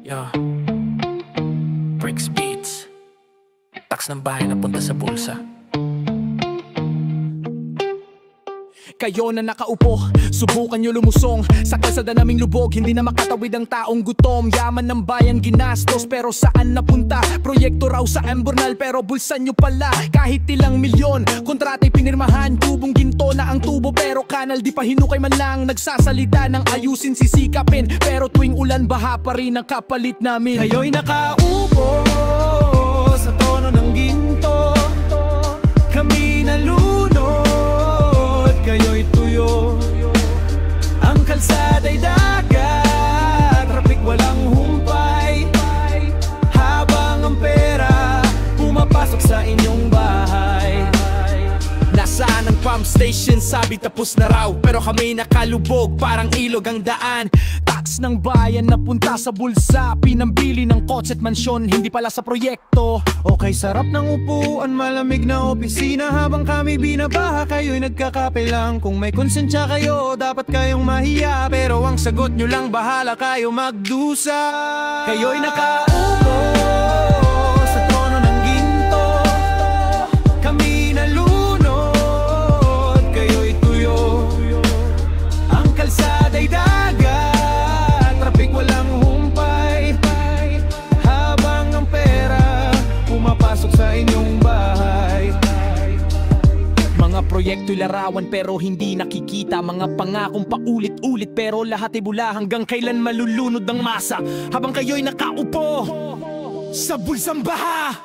Yo, Bricks Beats. Tax ng bahay na punta sa bulsa. Kayo na nakaupo, subukan nyo lumusong sa kalsada naming lubog, hindi na makatawid ang taong gutom. Yaman ng bayan ginastos, pero saan napunta? Proyekto raw sa Embornal, pero bulsa nyo pala. Kahit ilang milyon, kontrata'y pinirmahan. Tubong ginto na ang tubo, pero kanal di pa hinukay man lang. Nagsasalita ng ayusin sisikapin, pero tuwing ulan baha pa rin ang kapalit namin. Kayo'y nakaupo sa tono ng ginto, kami nalunod, kayo'y tuyo. Ang kalsada'y dagat, traffic walang humpay, habang ang pera pumapasok sa inyong bahay. Nasaan ang pump station? Sabi tapos na raw, pero kami nakalubog, parang ilog ang daan. Tax ng bayan napunta sa bulsa, pinambili ng kotse at mansyon, hindi pala sa proyekto. Okay, sarap ng upuan, malamig na opisina, habang kami binabaha, kayo'y nagkakape lang. Kung may konsensya kayo, dapat kayong mahiya, pero ang sagot nyo lang, bahala kayo magdusa. Kayo'y nakaupo sa trono ng ginto, kami nalunod, kayo'y tuyo. Ang kalsada'y dagat, traffic walang humpay, habang ang pera pumapasok sa inyong bahay. Mga proyekto'y larawan pero hindi nakikita, mga pangakong paulit-ulit pero lahat ay bula. Hanggang kailan malulunod ang masa habang kayo'y nakaupo sa bulsang baha?